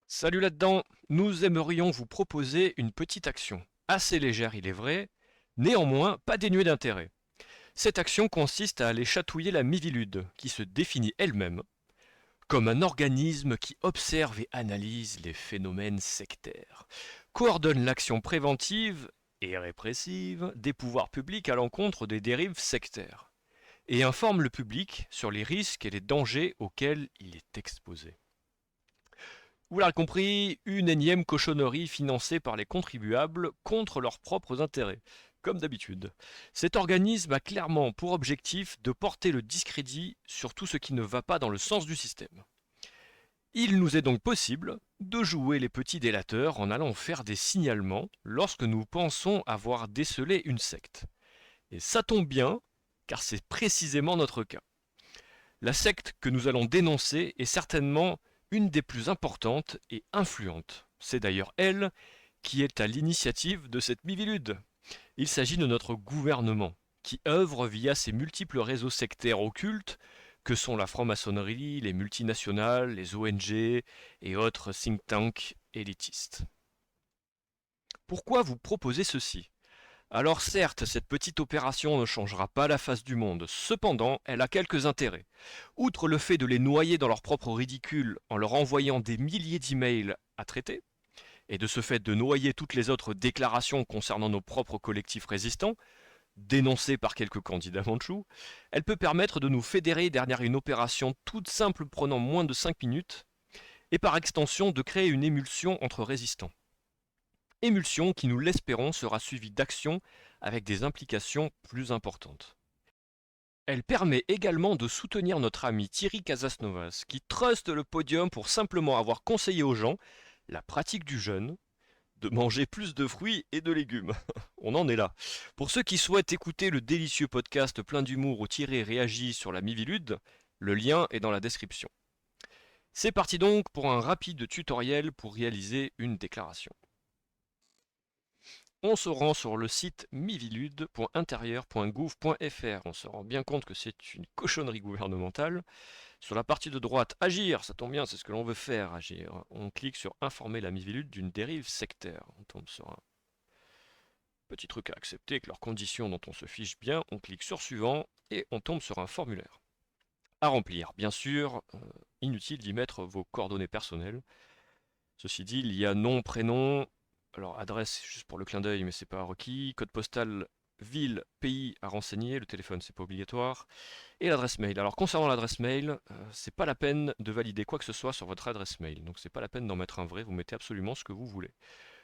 Salut là-dedans, nous aimerions vous proposer une petite action, assez légère il est vrai, néanmoins pas dénuée d'intérêt. Cette action consiste à aller chatouiller la Mivilude, qui se définit elle-même comme un organisme qui observe et analyse les phénomènes sectaires, coordonne l'action préventive et répressive des pouvoirs publics à l'encontre des dérives sectaires, et informe le public sur les risques et les dangers auxquels il est exposé. Vous l'avez compris, une énième cochonnerie financée par les contribuables contre leurs propres intérêts, comme d'habitude. Cet organisme a clairement pour objectif de porter le discrédit sur tout ce qui ne va pas dans le sens du système. Il nous est donc possible de jouer les petits délateurs en allant faire des signalements lorsque nous pensons avoir décelé une secte. Et ça tombe bien, car c'est précisément notre cas. La secte que nous allons dénoncer est certainement une des plus importantes et influentes. C'est d'ailleurs elle qui est à l'initiative de cette Mivilude. Il s'agit de notre gouvernement, qui œuvre via ses multiples réseaux sectaires occultes que sont la franc-maçonnerie, les multinationales, les ONG et autres think tanks élitistes. Pourquoi vous proposez ceci? Alors certes, cette petite opération ne changera pas la face du monde, cependant, elle a quelques intérêts. Outre le fait de les noyer dans leur propre ridicule en leur envoyant des milliers d'emails à traiter, et de ce fait de noyer toutes les autres déclarations concernant nos propres collectifs résistants, dénoncés par quelques candidats manchous, elle peut permettre de nous fédérer derrière une opération toute simple prenant moins de 5 minutes, et par extension de créer une émulsion entre résistants. Émulsion qui, nous l'espérons, sera suivie d'actions avec des implications plus importantes. Elle permet également de soutenir notre ami Thierry Casasnovas, qui truste le podium pour simplement avoir conseillé aux gens la pratique du jeûne, de manger plus de fruits et de légumes. On en est là. Pour ceux qui souhaitent écouter le délicieux podcast plein d'humour où Thierry réagit sur la Mivilude, le lien est dans la description. C'est parti donc pour un rapide tutoriel pour réaliser une déclaration. On se rend sur le site mivilude.intérieur.gouv.fr. On se rend bien compte que c'est une cochonnerie gouvernementale. Sur la partie de droite, agir, ça tombe bien, c'est ce que l'on veut faire, agir. On clique sur informer la Mivilude d'une dérive sectaire. On tombe sur un petit truc à accepter avec leurs conditions dont on se fiche bien. On clique sur suivant et on tombe sur un formulaire à remplir. Bien sûr, inutile d'y mettre vos coordonnées personnelles. Ceci dit, il y a nom, prénom, alors adresse juste pour le clin d'œil, mais c'est pas requis, code postal, ville, pays à renseigner, le téléphone c'est pas obligatoire, et l'adresse mail. Alors concernant l'adresse mail, c'est pas la peine de valider quoi que ce soit sur votre adresse mail, donc c'est pas la peine d'en mettre un vrai, vous mettez absolument ce que vous voulez.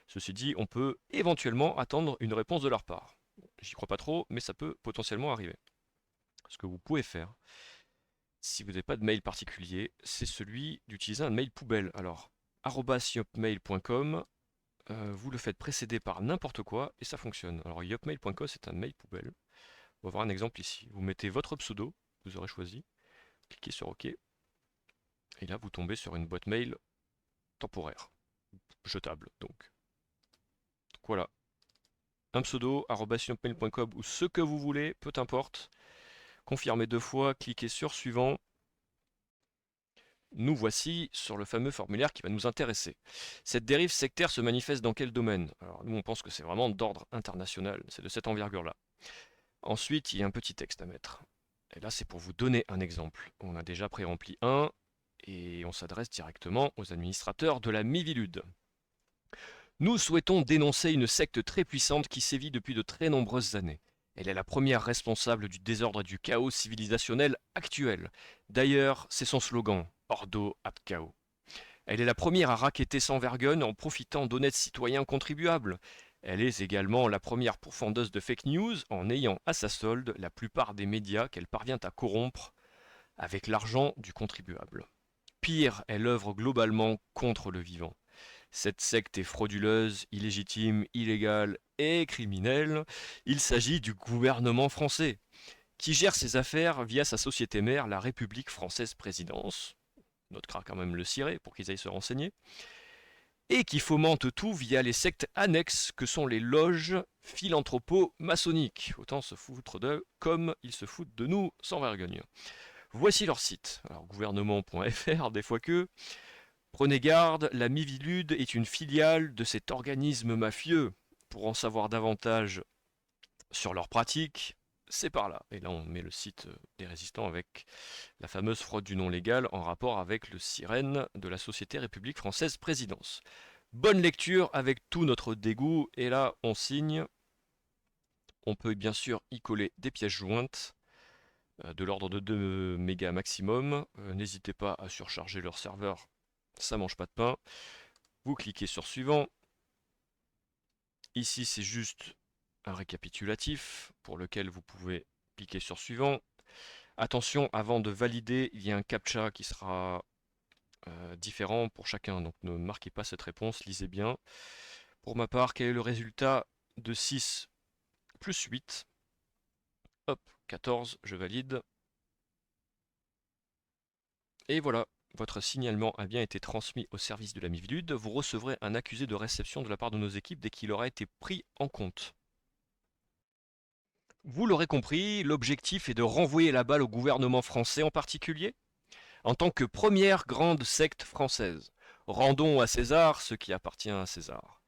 Ceci dit, on peut éventuellement attendre une réponse de leur part. J'y crois pas trop, mais ça peut potentiellement arriver. Ce que vous pouvez faire, si vous n'avez pas de mail particulier, c'est celui d'utiliser un mail poubelle. Alors, @yopmail.com, vous le faites précéder par n'importe quoi et ça fonctionne. Alors yopmail.com c'est un mail poubelle. On va voir un exemple ici. Vous mettez votre pseudo, vous aurez choisi, cliquez sur OK, et là vous tombez sur une boîte mail temporaire, jetable donc. Donc voilà, un pseudo, @yopmail.com ou ce que vous voulez, peu importe. Confirmez 2 fois, cliquez sur suivant. Nous voici sur le fameux formulaire qui va nous intéresser. Cette dérive sectaire se manifeste dans quel domaine? Alors nous on pense que c'est vraiment d'ordre international, c'est de cette envergure-là. Ensuite, il y a un petit texte à mettre. Et là c'est pour vous donner un exemple. On a déjà pré-rempli un, et on s'adresse directement aux administrateurs de la Mivilude. Nous souhaitons dénoncer une secte très puissante qui sévit depuis de très nombreuses années. Elle est la première responsable du désordre et du chaos civilisationnel actuel. D'ailleurs, c'est son slogan, Ordo ad chaos. Elle est la première à racketter sans vergogne en profitant d'honnêtes citoyens contribuables. Elle est également la première pourfendeuse de fake news en ayant à sa solde la plupart des médias qu'elle parvient à corrompre avec l'argent du contribuable. Pire, elle œuvre globalement contre le vivant. Cette secte est frauduleuse, illégitime, illégale et criminelle. Il s'agit du gouvernement français, qui gère ses affaires via sa société mère, la République française présidence. Notera quand même le ciré pour qu'ils aillent se renseigner. Et qui fomente tout via les sectes annexes que sont les loges philanthropo-maçonniques. Autant se foutre d'eux comme ils se foutent de nous sans vergogne. Voici leur site. Alors gouvernement.fr, des fois que. Prenez garde, la Miviludes est une filiale de cet organisme mafieux. Pour en savoir davantage sur leurs pratiques, c'est par là. Et là, on met le site des résistants avec la fameuse fraude du nom légal en rapport avec le sirène de la Société République Française Présidence. Bonne lecture avec tout notre dégoût. Et là, on signe. On peut bien sûr y coller des pièces jointes de l'ordre de 2 mégas maximum. N'hésitez pas à surcharger leur serveur, ça mange pas de pain. Vous cliquez sur suivant. Ici, c'est juste un récapitulatif pour lequel vous pouvez cliquer sur suivant. Attention, avant de valider, il y a un captcha qui sera différent pour chacun, donc ne marquez pas cette réponse, lisez bien. Pour ma part, quel est le résultat de 6 plus 8? Hop, 14, je valide. Et voilà, votre signalement a bien été transmis au service de la Miviludes. Vous recevrez un accusé de réception de la part de nos équipes dès qu'il aura été pris en compte. Vous l'aurez compris, l'objectif est de renvoyer la balle au gouvernement français en particulier. En tant que première grande secte française, rendons à César ce qui appartient à César.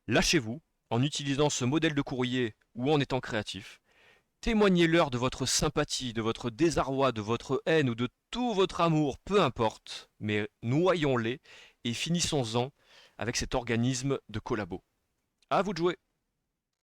Lâchez-vous en utilisant ce modèle de courrier ou en étant créatif. Témoignez-leur de votre sympathie, de votre désarroi, de votre haine ou de tout votre amour, peu importe, mais noyons-les et finissons-en avec cet organisme de collabos. À vous de jouer!